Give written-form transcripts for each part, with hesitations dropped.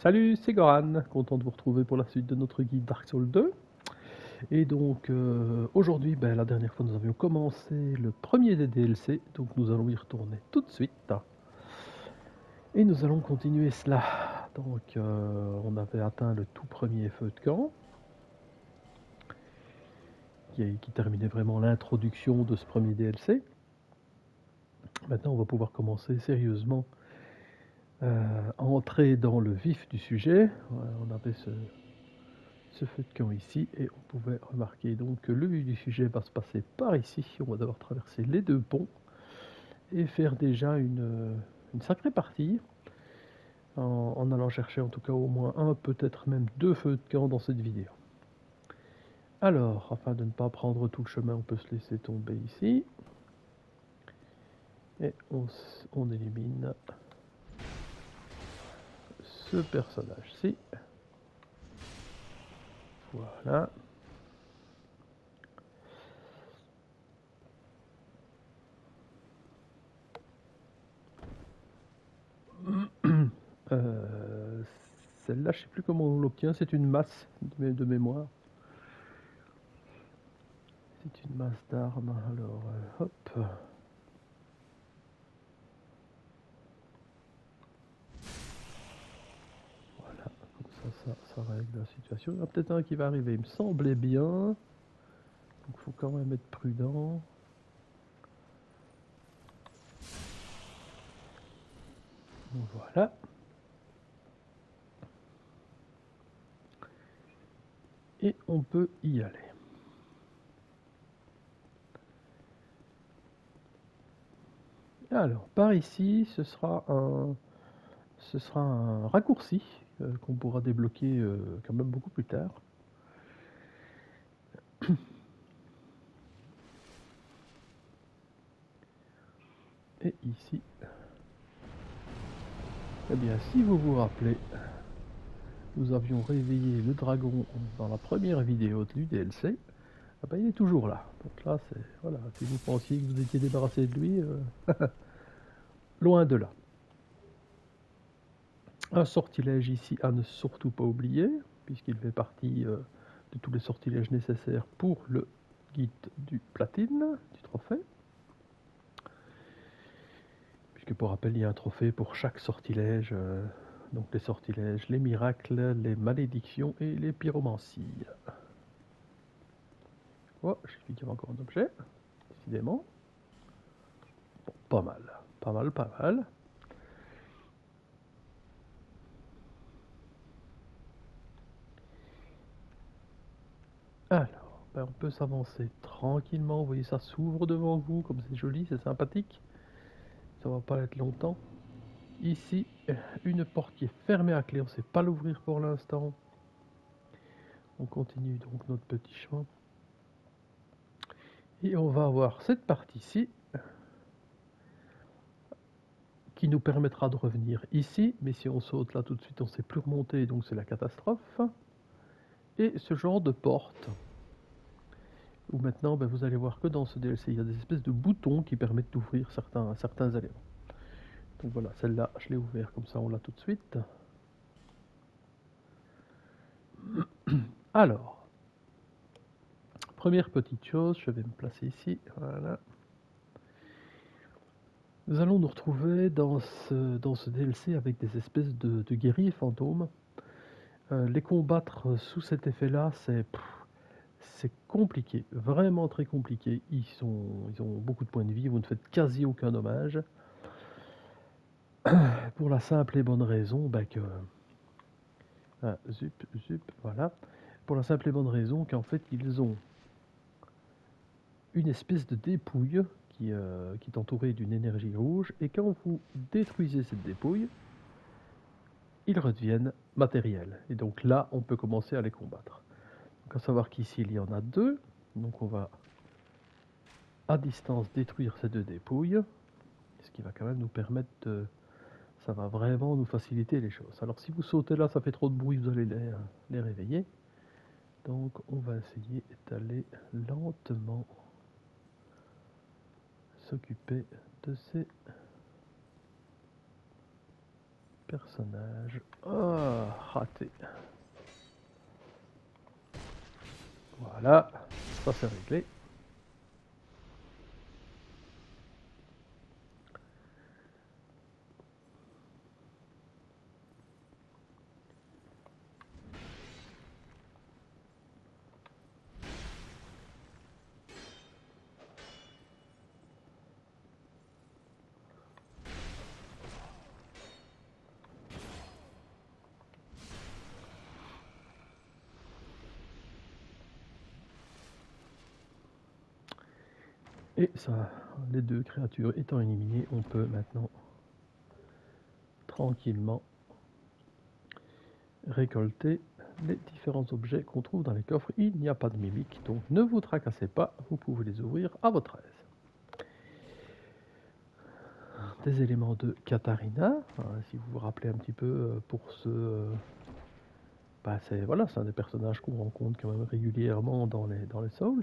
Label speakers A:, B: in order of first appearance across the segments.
A: Salut, c'est Goran, content de vous retrouver pour la suite de notre guide Dark Souls 2. Et donc aujourd'hui, la dernière fois nous avions commencé le premier des DLC, donc nous allons y retourner tout de suite. Et nous allons continuer cela. Donc on avait atteint le tout premier feu de camp, qui terminait vraiment l'introduction de ce premier DLC. Maintenant on va pouvoir commencer sérieusement à entrer dans le vif du sujet. On avait ce feu de camp ici et on pouvait remarquer donc que le vif du sujet va se passer par ici. On va devoir traverser les deux ponts et faire déjà une sacrée partie en allant chercher en tout cas au moins un, peut-être même deux feux de camp dans cette vidéo. Alors, afin de ne pas prendre tout le chemin, on peut se laisser tomber ici et on élimine ce personnage-ci. Voilà. Euh, Celle-là, je sais plus comment on l'obtient, c'est une masse de mémoire. C'est une masse d'armes, alors hop. Voilà, comme ça règle la situation. Il y en a peut-être un qui va arriver, il me semblait bien. Donc il faut quand même être prudent. Voilà. Et on peut y aller. Alors, par ici, ce sera un raccourci qu'on pourra débloquer quand même beaucoup plus tard. Et ici, eh bien, si vous vous rappelez, nous avions réveillé le dragon dans la première vidéo du DLC. Ah ben, il est toujours là. Donc là, c'est voilà, si vous pensiez que vous étiez débarrassé de lui, loin de là. Un sortilège ici à ne surtout pas oublier, puisqu'il fait partie de tous les sortilèges nécessaires pour le guide du platine, du trophée. Puisque pour rappel, il y a un trophée pour chaque sortilège. Donc les sortilèges, les miracles, les malédictions et les pyromancies. Oh, j'ai vu qu'il y avait encore un objet, décidément. Bon, pas mal, pas mal, pas mal. Alors, on peut s'avancer tranquillement. Vous voyez, ça s'ouvre devant vous, comme c'est joli, c'est sympathique. Ça va pas être longtemps. Ici, une porte qui est fermée à clé, on ne sait pas l'ouvrir pour l'instant. On continue donc notre petit chemin. Et on va avoir cette partie-ci qui nous permettra de revenir ici. Mais si on saute là tout de suite, on ne sait plus remonter, donc c'est la catastrophe. Et ce genre de porte, où maintenant vous allez voir que dans ce DLC, il y a des espèces de boutons qui permettent d'ouvrir certains éléments. Donc voilà, celle-là, je l'ai ouvert comme ça, on l'a tout de suite. Alors, première petite chose, je vais me placer ici, voilà. Nous allons nous retrouver dans ce DLC avec des espèces de guerriers fantômes. Les combattre sous cet effet-là, c'est compliqué, vraiment très compliqué. Ils ont beaucoup de points de vie, vous ne faites quasi aucun dommage. Pour la simple et bonne raison que... Ah, voilà. Pour la simple et bonne raison qu'en fait, ils ont une espèce de dépouille qui est entourée d'une énergie rouge, et quand vous détruisez cette dépouille, ils redeviennent matériels. Et donc là, on peut commencer à les combattre. Donc à savoir qu'ici, il y en a deux. Donc on va, à distance, détruire ces deux dépouilles, ce qui va quand même nous permettre de... Ça va vraiment nous faciliter les choses. Alors si vous sautez là, ça fait trop de bruit, vous allez les réveiller. Donc on va essayer d'aller lentement s'occuper de ces personnage. Oh, raté. Voilà, ça c'est réglé. Et ça, les deux créatures étant éliminées, on peut maintenant tranquillement récolter les différents objets qu'on trouve dans les coffres. Il n'y a pas de mimiques, donc ne vous tracassez pas, vous pouvez les ouvrir à votre aise. Des éléments de Katarina, si vous vous rappelez un petit peu pour ce... bah c'est voilà, un des personnages qu'on rencontre quand même régulièrement dans les Souls.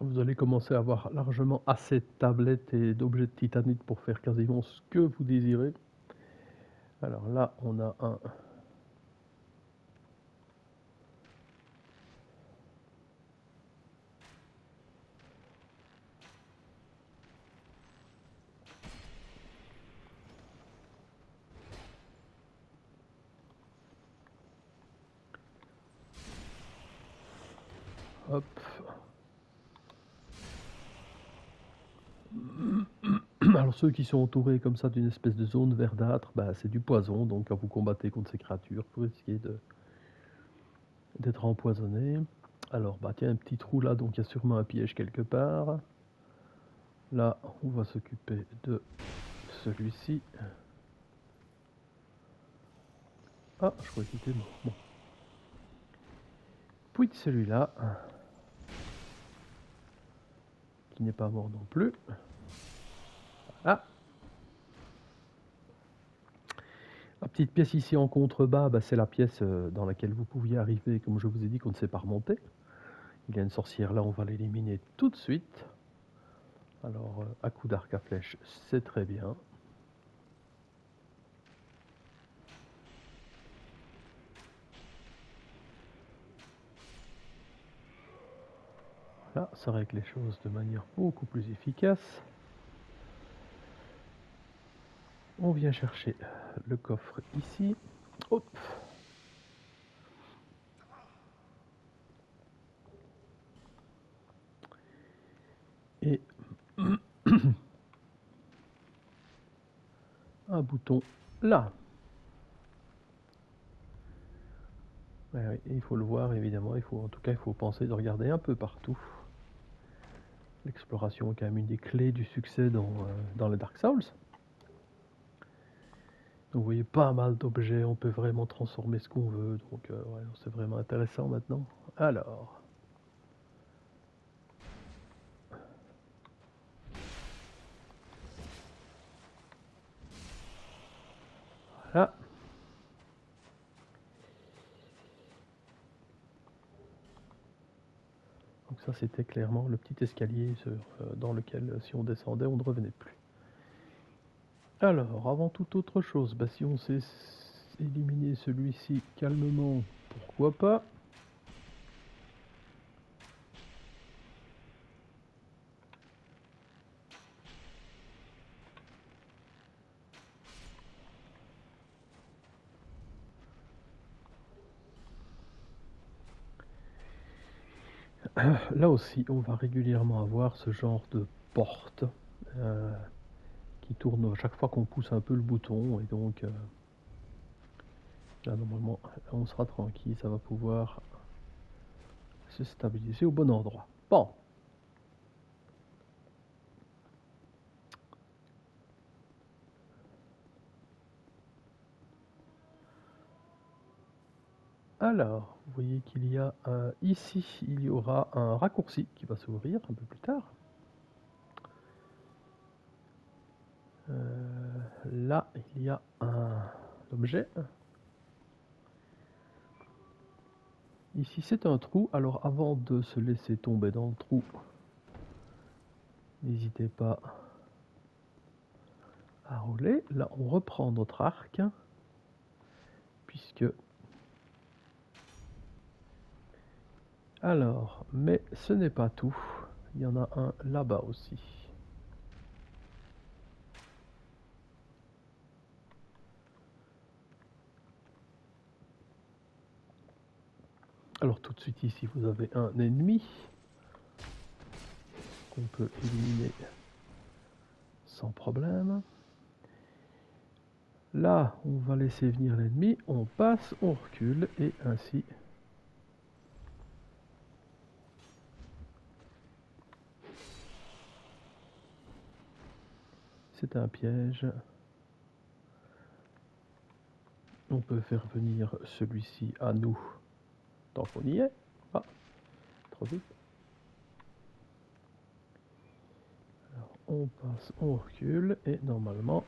A: Vous allez commencer à avoir largement assez de tablettes et d'objets de titanite pour faire quasiment ce que vous désirez. Alors là, on a un... Hop. Alors ceux qui sont entourés comme ça d'une espèce de zone verdâtre, bah, c'est du poison, donc quand vous combattez contre ces créatures, vous risquez d'être empoisonné. Alors bah tiens, un petit trou là, donc il y a sûrement un piège quelque part. Là, on va s'occuper de celui-ci. Ah, je crois qu'il était mort. Bon. Puis de celui-là, qui n'est pas mort non plus. Ah, la petite pièce ici en contrebas, bah, c'est la pièce dans laquelle vous pouviez arriver, comme je vous ai dit, qu'on ne sait pas remonter. Il y a une sorcière là, on va l'éliminer tout de suite. Alors, à coup d'arc à flèche, c'est très bien. Là, ça règle les choses de manière beaucoup plus efficace. On vient chercher le coffre ici. Hop. Et un bouton là. Ouais, oui, il faut le voir évidemment, en tout cas il faut penser de regarder un peu partout. L'exploration est quand même une des clés du succès dans les Dark Souls. Donc vous voyez pas mal d'objets, on peut vraiment transformer ce qu'on veut, donc ouais, c'est vraiment intéressant maintenant. Alors, voilà. Donc ça c'était clairement le petit escalier dans lequel si on descendait on ne revenait plus. Alors, avant toute autre chose, bah, si on sait éliminer celui-ci calmement, pourquoi pas. Là aussi, on va régulièrement avoir ce genre de porte qui tourne chaque fois qu'on pousse un peu le bouton, et donc là normalement on sera tranquille, ça va pouvoir se stabiliser au bon endroit. Bon. Alors, vous voyez qu'il y a ici, il y aura un raccourci qui va s'ouvrir un peu plus tard. Là, il y a un objet. Ici, c'est un trou. Alors, avant de se laisser tomber dans le trou, n'hésitez pas à rouler. Là, on reprend notre arc, puisque... Alors, mais ce n'est pas tout. Il y en a un là-bas aussi. Alors tout de suite ici, vous avez un ennemi qu'on peut éliminer sans problème. Là, on va laisser venir l'ennemi, on passe, on recule, et ainsi... C'est un piège. On peut faire venir celui-ci à nous, tant qu'on y est. Ah, trop vite. Alors, on passe, on recule, et normalement...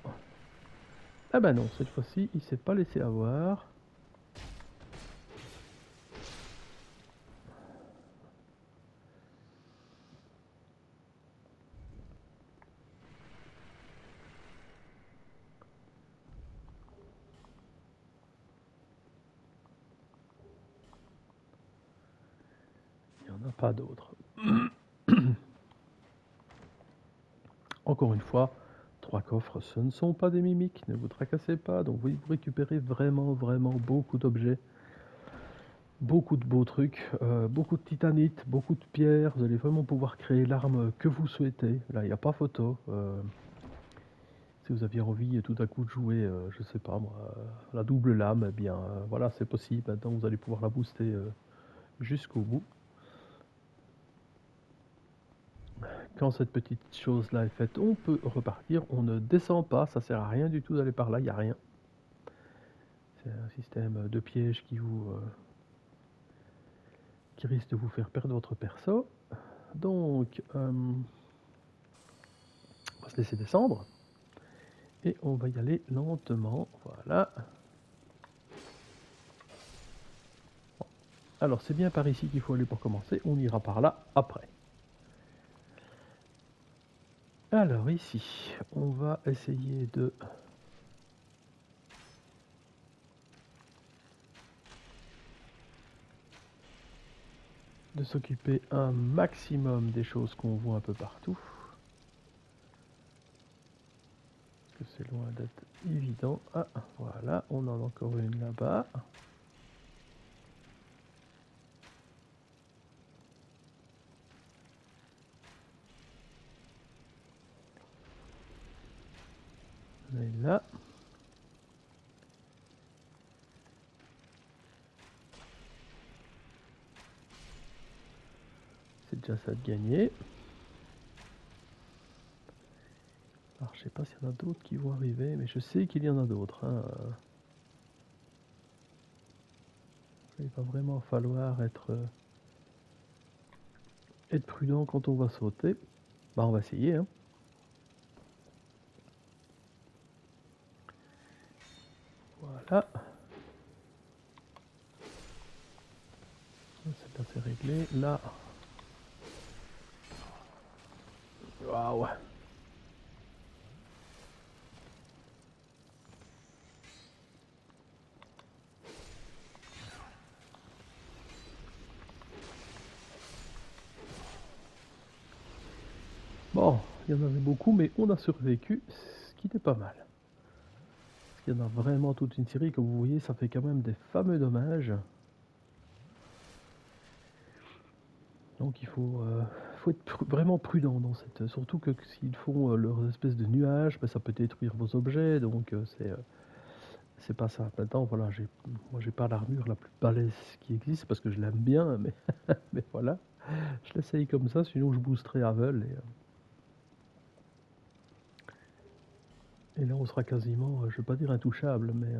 A: Ah bah non, cette fois-ci, il s'est pas laissé avoir. Il n'y en a pas d'autres. Encore une fois, 3 coffres, ce ne sont pas des mimiques, ne vous tracassez pas. Donc vous récupérez vraiment beaucoup d'objets, beaucoup de beaux trucs, beaucoup de titanite, beaucoup de pierres. Vous allez vraiment pouvoir créer l'arme que vous souhaitez. Là, il n'y a pas photo. Si vous aviez envie tout à coup de jouer, je sais pas moi, la double lame, eh bien voilà, c'est possible. Maintenant, vous allez pouvoir la booster jusqu'au bout. Quand cette petite chose là est faite, on peut repartir, on ne descend pas, ça sert à rien du tout d'aller par là, il n'y a rien. C'est un système de piège qui risque de vous faire perdre votre perso. Donc, on va se laisser descendre. Et on va y aller lentement, voilà. Alors c'est bien par ici qu'il faut aller pour commencer, on ira par là après. Alors ici, on va essayer de... s'occuper un maximum des choses qu'on voit un peu partout. Parce que c'est loin d'être évident. Ah, voilà, on en a encore une là-bas. On est là. C'est déjà ça de gagner. Alors je sais pas s'il y en a d'autres qui vont arriver, mais je sais qu'il y en a d'autres. Hein. Il va vraiment falloir être prudent quand on va sauter. Bah on va essayer. Hein. Voilà. Celle-là c'est réglé. Là. Waouh. Bon, il y en avait beaucoup, mais on a survécu, ce qui était pas mal. Il y en a vraiment toute une série, comme vous voyez, ça fait quand même des fameux dommages. Donc il faut être vraiment prudent dans cette... Surtout que s'ils font leurs espèces de nuages, ben, ça peut détruire vos objets, donc c'est pas ça. Maintenant, voilà, moi j'ai pas l'armure la plus balèze qui existe, parce que je l'aime bien, mais, mais voilà. Je l'essaye comme ça, sinon je boosterai Havel, et là on sera quasiment, je vais pas dire intouchable, mais...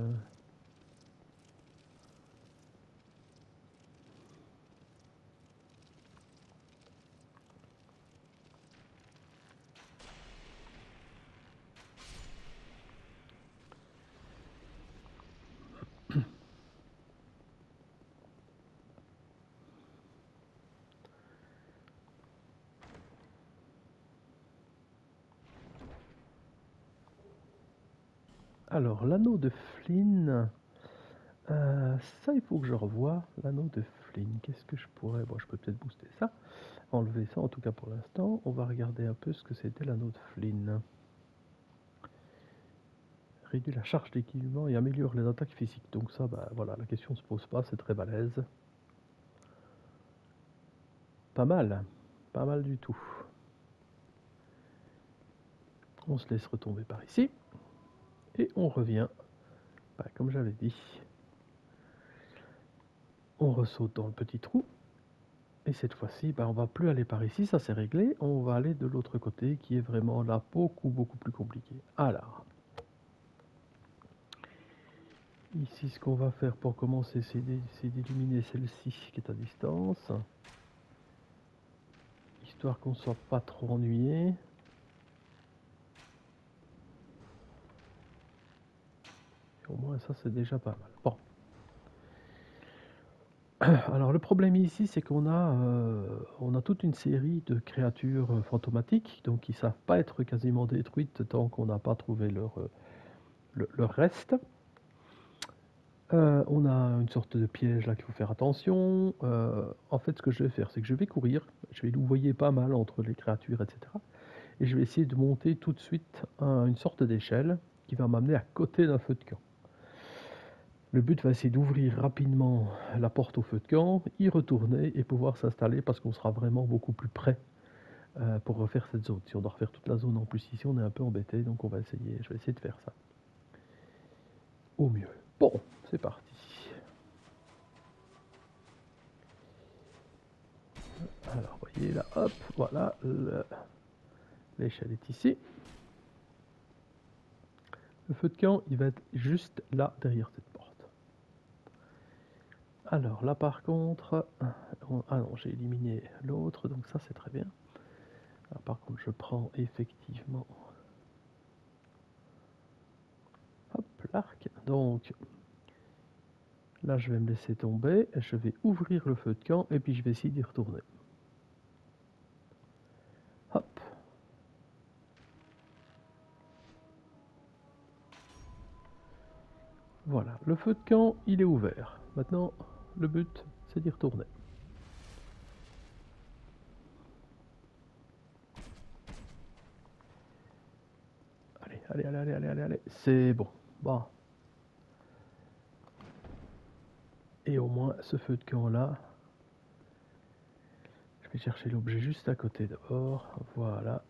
A: Alors, l'anneau de Flynn, ça il faut que je revoie. L'anneau de Flynn, qu'est-ce que je pourrais... Bon, je peux peut-être booster ça, enlever ça en tout cas pour l'instant. On va regarder un peu ce que c'était l'anneau de Flynn. Réduit la charge d'équipement et améliore les attaques physiques. Donc ça, bah voilà, la question se pose pas, c'est très balèze. Pas mal du tout. On se laisse retomber par ici. Et on revient, bah, comme j'avais dit. On ressaute dans le petit trou. Et cette fois-ci, bah, on va plus aller par ici, ça c'est réglé. On va aller de l'autre côté qui est vraiment là beaucoup plus compliqué. Alors, ici ce qu'on va faire pour commencer, c'est d'éliminer celle-ci qui est à distance. Histoire qu'on ne soit pas trop ennuyé. Au moins ça c'est déjà pas mal. Bon. Alors le problème ici c'est qu'on a toute une série de créatures fantomatiques donc qui ne savent pas être quasiment détruites tant qu'on n'a pas trouvé leur reste. On a une sorte de piège là qu'il faut faire attention. En fait ce que je vais faire c'est que je vais courir, je vais louvoyer pas mal entre les créatures etc. Et je vais essayer de monter tout de suite une sorte d'échelle qui va m'amener à côté d'un feu de camp. Le but va essayer d'ouvrir rapidement la porte au feu de camp, y retourner et pouvoir s'installer parce qu'on sera vraiment beaucoup plus près pour refaire cette zone. Si on doit refaire toute la zone en plus ici, on est un peu embêté, donc je vais essayer de faire ça au mieux. Bon, c'est parti. Alors, vous voyez là, hop, voilà, l'échelle est ici. Le feu de camp, il va être juste là, derrière cette porte. Alors là par contre, ah non, j'ai éliminé l'autre, donc ça c'est très bien. Alors, par contre, je prends effectivement, hop, l'arc. Donc là, je vais me laisser tomber, je vais ouvrir le feu de camp et puis je vais essayer d'y retourner. Hop. Voilà, le feu de camp, il est ouvert. Maintenant, le but, c'est d'y retourner. Allez, c'est bon. Bon. Et au moins, ce feu de camp là, je vais chercher l'objet juste à côté d'abord. Voilà.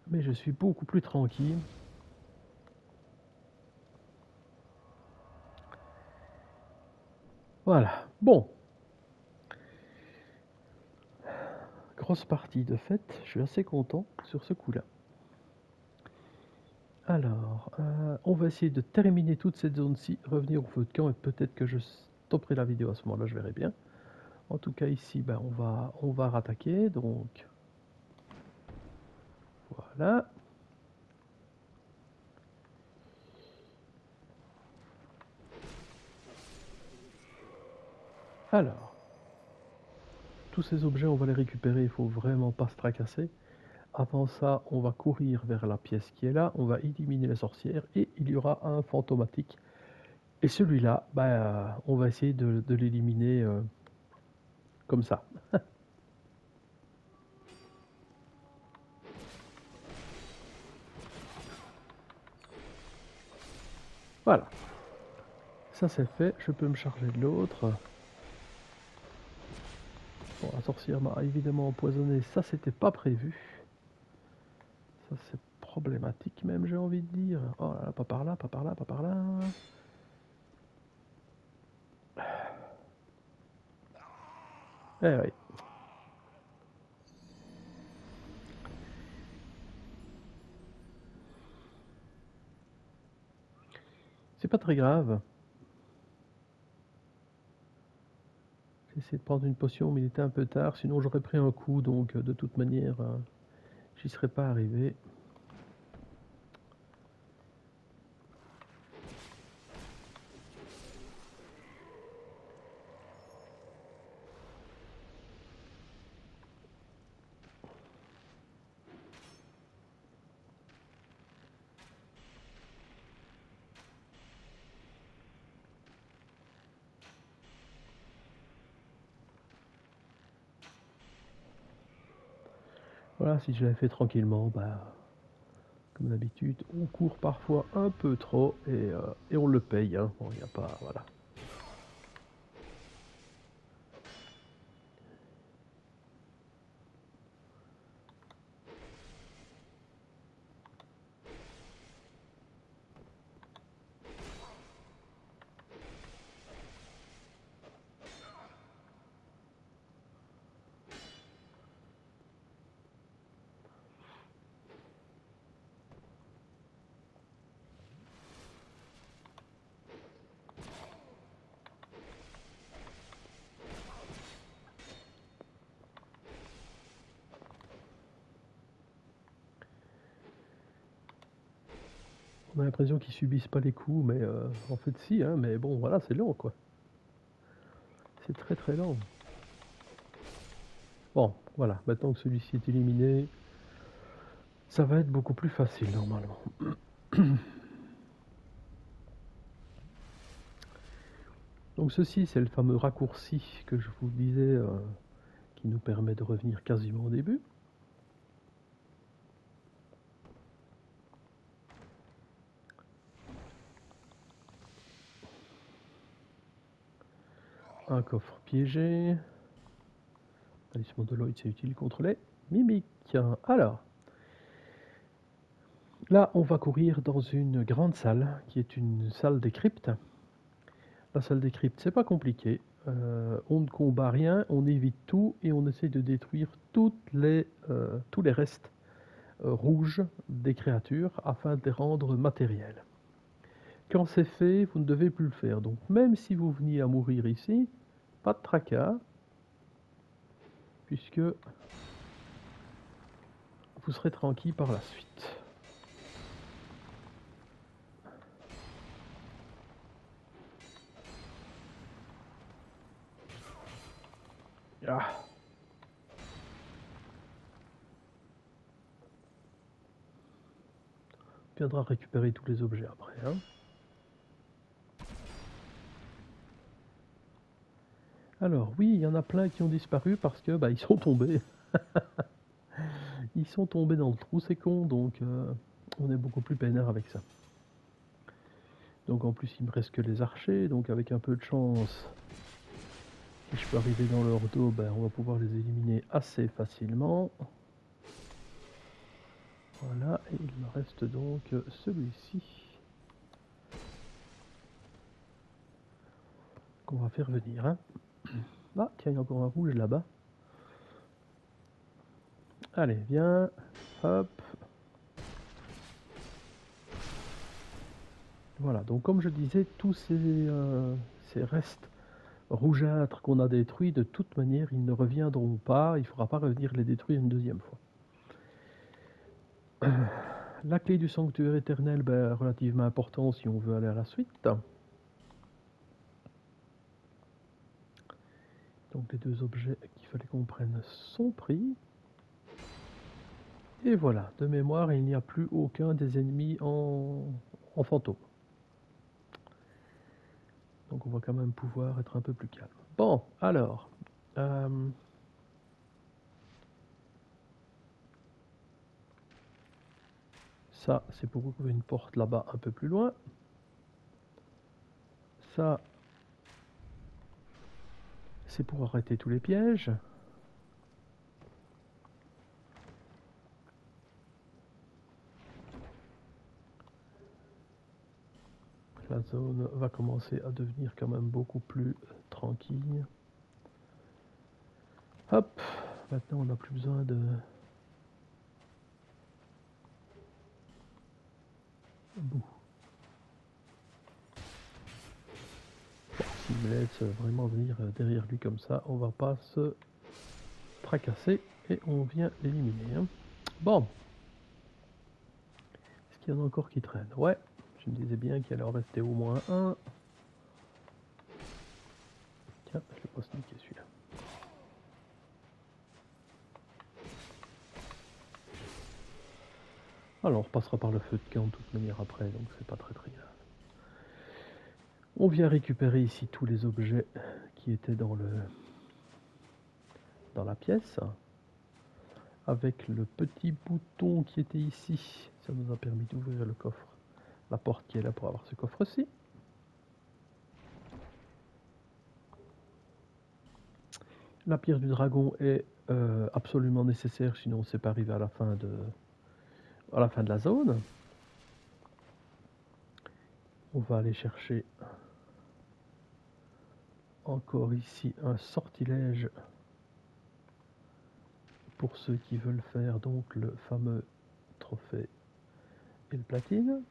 A: Mais je suis beaucoup plus tranquille. Voilà. Bon. Grosse partie de fait. Je suis assez content sur ce coup-là. Alors, on va essayer de terminer toute cette zone-ci, revenir au feu de camp et peut-être que je stopperai la vidéo à ce moment-là, je verrai bien. En tout cas ici, ben, on va rattaquer, donc voilà. Alors, tous ces objets, on va les récupérer, il faut vraiment pas se tracasser. Avant ça, on va courir vers la pièce qui est là, on va éliminer les sorcières et il y aura un fantomatique. Et celui-là, ben, on va essayer de l'éliminer comme ça. Voilà. Ça c'est fait, je peux me charger de l'autre. Bon, la sorcière m'a évidemment empoisonné, ça c'était pas prévu. Ça c'est problématique même, j'ai envie de dire. Oh là là, pas par là, pas par là, pas par là. Eh oui. C'est pas très grave. J'ai essayé de prendre une potion, mais il était un peu tard, sinon j'aurais pris un coup, donc de toute manière, j'y serais pas arrivé. Voilà, si je l'avais fait tranquillement, bah, comme d'habitude, on court parfois un peu trop et on le paye. Hein. Bon, il n'y a pas... Voilà. On a l'impression qu'ils subissent pas les coups, mais en fait si, hein, mais bon voilà, c'est lent quoi. C'est très très lent. Bon, voilà, maintenant que celui-ci est éliminé, ça va être beaucoup plus facile normalement. Donc ceci, c'est le fameux raccourci que je vous disais, qui nous permet de revenir quasiment au début. Un coffre piégé. Talisman de Lloyd, c'est utile contre les mimiques. Alors, là, on va courir dans une grande salle, qui est une salle des cryptes. La salle des cryptes, c'est pas compliqué. On ne combat rien, on évite tout et on essaie de détruire tous les restes rouges des créatures afin de les rendre matériels. Quand c'est fait, vous ne devez plus le faire. Donc même si vous veniez à mourir ici, pas de tracas, puisque vous serez tranquille par la suite. Ah. On viendra récupérer tous les objets après. Hein. Alors oui, il y en a plein qui ont disparu parce que bah, ils sont tombés. Ils sont tombés dans le trou, c'est con, donc on est beaucoup plus peinard avec ça. Donc en plus il me reste que les archers, donc avec un peu de chance, si je peux arriver dans leur dos, ben, on va pouvoir les éliminer assez facilement. Voilà, et il me reste donc celui-ci qu'on va faire venir. Hein. Ah, tiens, il y a encore un rouge là-bas. Allez, viens. Hop. Voilà, donc comme je disais, tous ces restes rougeâtres qu'on a détruits, de toute manière, ils ne reviendront pas. Il ne faudra pas revenir les détruire une deuxième fois. La clé du sanctuaire éternel, ben, relativement important si on veut aller à la suite. Donc les deux objets qu'il fallait qu'on prenne sont pris. Et voilà, de mémoire, il n'y a plus aucun des ennemis en fantôme. Donc on va quand même pouvoir être un peu plus calme. Bon, alors... ça, c'est pour ouvrir une porte là-bas un peu plus loin. Ça, c'est pour arrêter tous les pièges. La zone va commencer à devenir quand même beaucoup plus tranquille. Hop, maintenant on n'a plus besoin de... Bouh. Bon, s'il me laisse vraiment venir derrière lui comme ça, on va pas se tracasser et on vient l'éliminer. Hein. Bon. Est-ce qu'il y en a encore qui traînent? Ouais, je me disais bien qu'il allait en rester au moins un. Tiens, je vais pas sneaker celui-là. Alors on repassera par le feu de camp de toute manière après, donc c'est pas très grave. On vient récupérer ici tous les objets qui étaient dans la pièce. avec le petit bouton qui était ici. Ça nous a permis d'ouvrir le coffre, la porte qui est là pour avoir ce coffre-ci. La pierre du dragon est absolument nécessaire, sinon on ne sait pas arriver à la fin de la zone. On va aller chercher encore ici un sortilège pour ceux qui veulent faire donc le fameux trophée et le platine.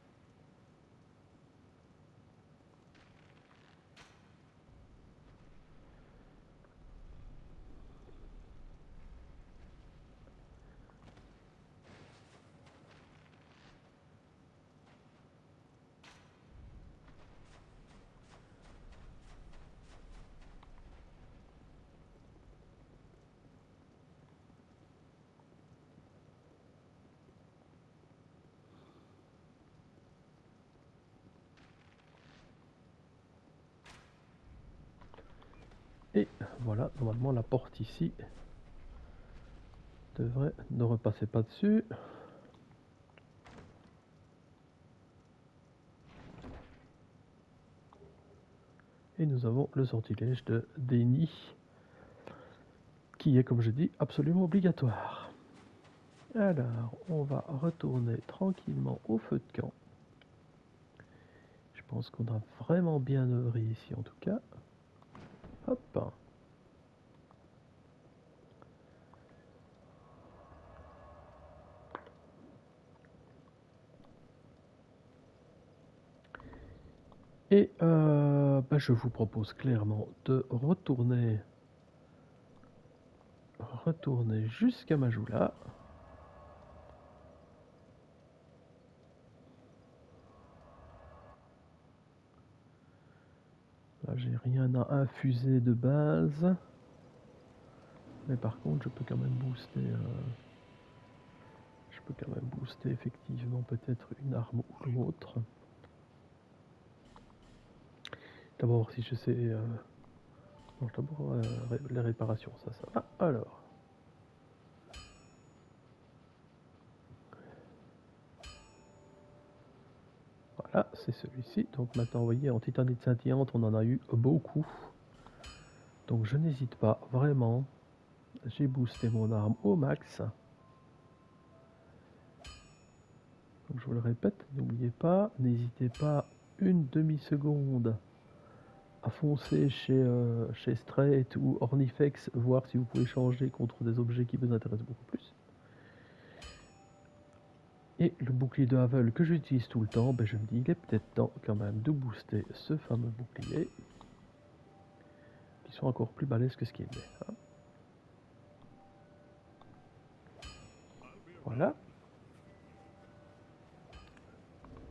A: Et voilà, normalement la porte ici devrait ne repasser pas dessus. Et nous avons le sortilège de Déni, qui est, comme je dis, absolument obligatoire. Alors, on va retourner tranquillement au feu de camp. Je pense qu'on a vraiment bien œuvré ici, en tout cas. Hop. Et je vous propose clairement de retourner jusqu'à Majula. Là, j'ai rien à infuser de base. Mais par contre, je peux quand même booster. Je peux quand même booster effectivement peut-être une arme ou l'autre. D'abord, si je sais. Non, d'abord les réparations, ça va. Alors. Voilà, c'est celui-ci. Donc maintenant, vous voyez, en titanite scintillante, on en a eu beaucoup. Donc je n'hésite pas, vraiment. J'ai boosté mon arme au max. Donc je vous le répète, n'oubliez pas, n'hésitez pas une demi-seconde à foncer chez Straight ou Ornifex, voir si vous pouvez changer contre des objets qui vous intéressent beaucoup plus. Et le bouclier de Havel que j'utilise tout le temps, je me dis il est peut-être temps quand même de booster ce fameux bouclier, qui sont encore plus balèzes que ce qu'il est. Hein. Voilà.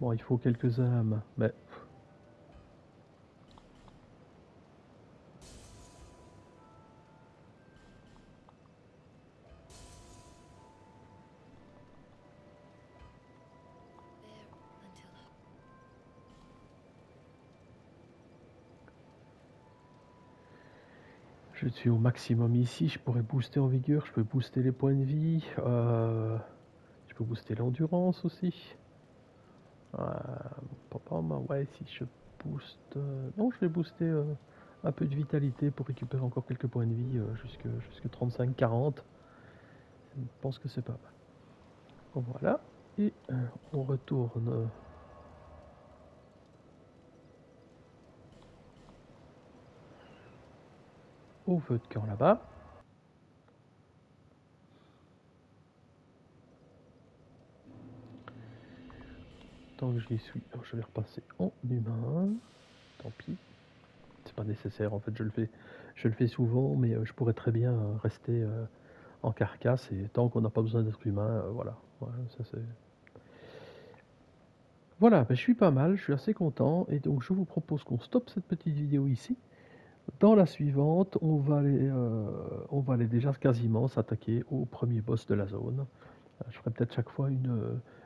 A: Bon, il faut quelques âmes, mais... Je suis au maximum ici, je pourrais booster en vigueur, je peux booster les points de vie, je peux booster l'endurance aussi. Ouais, si je booste... non, je vais booster un peu de vitalité pour récupérer encore quelques points de vie jusque 35-40. Je pense que c'est pas mal. Voilà, et on retourne... au feu de camp là-bas. Tant que j'y suis, je vais repasser en humain. Tant pis. C'est pas nécessaire, en fait, je le fais souvent, mais je pourrais très bien rester en carcasse, et tant qu'on n'a pas besoin d'être humain, voilà. Ça c'est... Voilà, je suis pas mal, je suis assez content, et donc je vous propose qu'on stoppe cette petite vidéo ici. Dans la suivante, on va aller déjà quasiment s'attaquer au premier boss de la zone. Je ferai peut-être chaque fois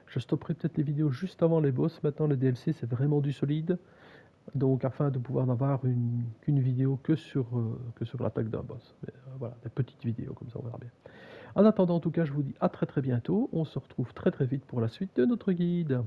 A: je stopperai peut-être les vidéos juste avant les boss. Maintenant, les DLC, c'est vraiment du solide. donc afin de pouvoir n'avoir qu'une vidéo que sur l'attaque d'un boss. Mais, voilà, des petites vidéos, comme ça on verra bien. En attendant, en tout cas, je vous dis à très très bientôt. On se retrouve très très vite pour la suite de notre guide.